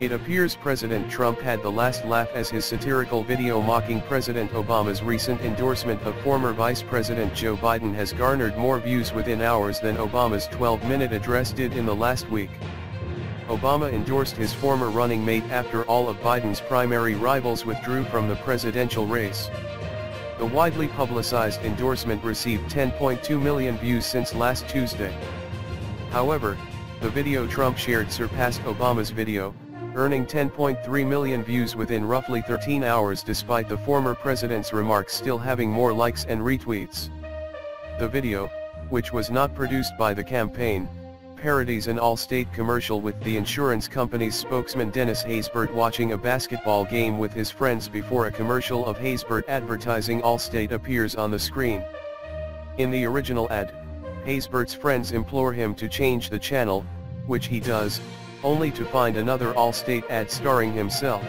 It appears President Trump had the last laugh as his satirical video mocking President Obama's recent endorsement of former Vice President Joe Biden has garnered more views within hours than Obama's 12-minute address did in the last week. Obama endorsed his former running mate after all of Biden's primary rivals withdrew from the presidential race. The widely publicized endorsement received 10.2 million views since last Tuesday. However, the video Trump shared surpassed Obama's video, earning 10.3 million views within roughly 13 hours despite the former president's remarks still having more likes and retweets. The video, which was not produced by the campaign, parodies an Allstate commercial with the insurance company's spokesman Dennis Haysbert watching a basketball game with his friends before a commercial of Haysbert advertising Allstate appears on the screen. In the original ad, Haysbert's friends implore him to change the channel, which he does, only to find another Allstate ad starring himself.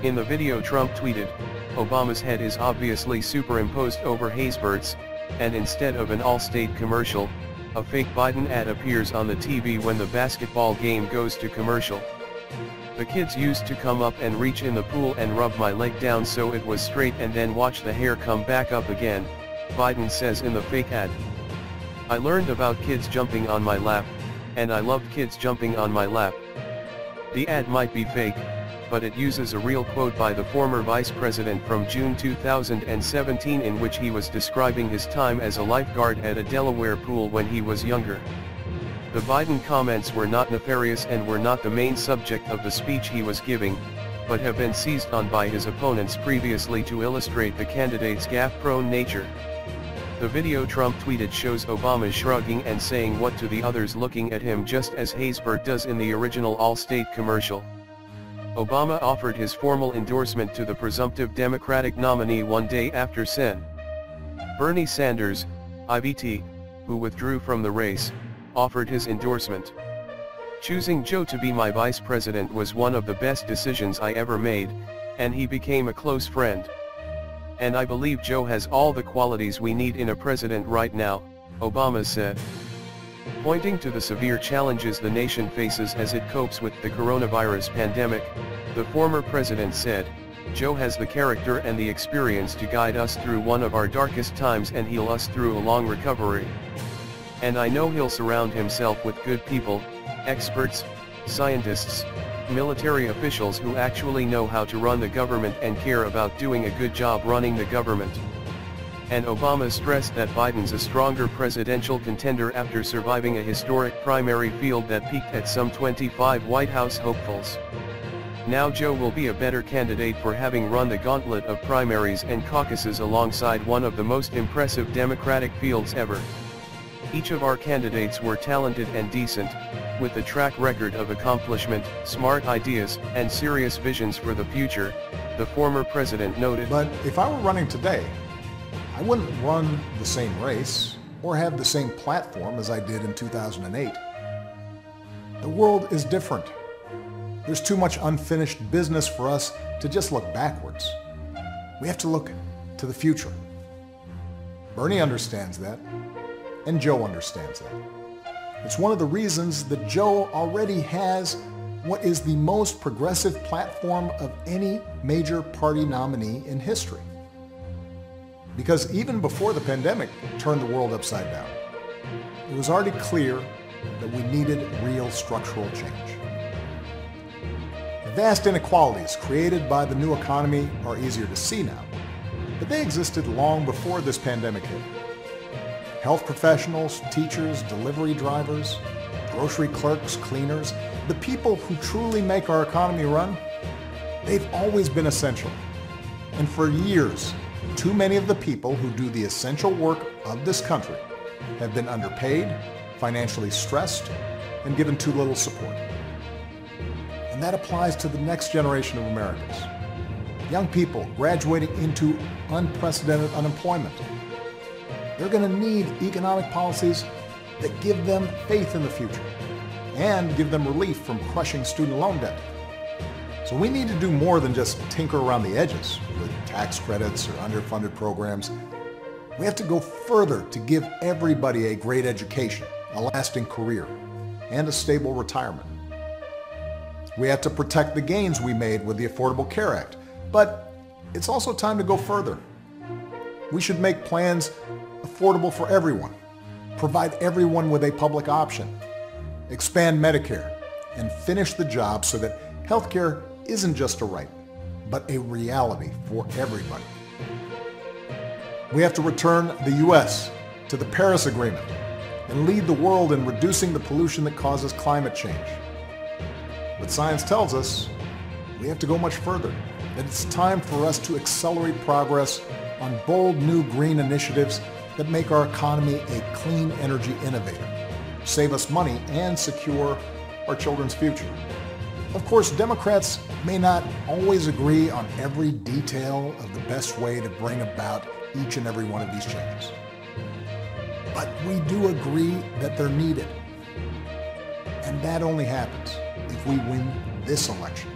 In the video Trump tweeted, "Obama's head is obviously superimposed over Haysbert's, and instead of an Allstate commercial, a fake Biden ad appears on the TV when the basketball game goes to commercial. The kids used to come up and reach in the pool and rub my leg down so it was straight and then watch the hair come back up again," Biden says in the fake ad. "I learned about kids jumping on my lap, and I loved kids jumping on my lap." The ad might be fake, but it uses a real quote by the former vice president from June 2017 in which he was describing his time as a lifeguard at a Delaware pool when he was younger. The Biden comments were not nefarious and were not the main subject of the speech he was giving, but have been seized on by his opponents previously to illustrate the candidate's gaffe-prone nature. The video Trump tweeted shows Obama shrugging and saying what to the others looking at him just as Haysbert does in the original Allstate commercial. Obama offered his formal endorsement to the presumptive Democratic nominee one day after Sen. Bernie Sanders, IVT, who withdrew from the race, offered his endorsement. "Choosing Joe to be my vice president was one of the best decisions I ever made, and he became a close friend. And I believe Joe has all the qualities we need in a president right now," Obama said. Pointing to the severe challenges the nation faces as it copes with the coronavirus pandemic, the former president said, "Joe has the character and the experience to guide us through one of our darkest times and heal us through a long recovery. And I know he'll surround himself with good people, experts, scientists, military officials who actually know how to run the government and care about doing a good job running the government." And Obama stressed that Biden's a stronger presidential contender after surviving a historic primary field that peaked at some 25 White House hopefuls. "Now Joe will be a better candidate for having run the gauntlet of primaries and caucuses alongside one of the most impressive Democratic fields ever. Each of our candidates were talented and decent, with a track record of accomplishment, smart ideas, and serious visions for the future," the former president noted. "But if I were running today, I wouldn't run the same race or have the same platform as I did in 2008. The world is different. There's too much unfinished business for us to just look backwards. We have to look to the future." Bernie understands that, and Joe understands that. It's one of the reasons that Joe already has what is the most progressive platform of any major party nominee in history. Because even before the pandemic turned the world upside down, it was already clear that we needed real structural change. The vast inequalities created by the new economy are easier to see now, but they existed long before this pandemic hit. Health professionals, teachers, delivery drivers, grocery clerks, cleaners, the people who truly make our economy run, they've always been essential. And for years, too many of the people who do the essential work of this country have been underpaid, financially stressed, and given too little support. And that applies to the next generation of Americans. Young people graduating into unprecedented unemployment. They're going to need economic policies that give them faith in the future and give them relief from crushing student loan debt. So we need to do more than just tinker around the edges with tax credits or underfunded programs. We have to go further to give everybody a great education, a lasting career, and a stable retirement. We have to protect the gains we made with the Affordable Care Act. But it's also time to go further. We should make plans affordable for everyone, provide everyone with a public option, expand Medicare, and finish the job so that healthcare isn't just a right, but a reality for everybody. We have to return the U.S. to the Paris Agreement and lead the world in reducing the pollution that causes climate change. But science tells us we have to go much further, that it's time for us to accelerate progress on bold new green initiatives that make our economy a clean energy innovator, save us money, and secure our children's future. Of course, Democrats may not always agree on every detail of the best way to bring about each and every one of these changes. But we do agree that they're needed. And that only happens if we win this election.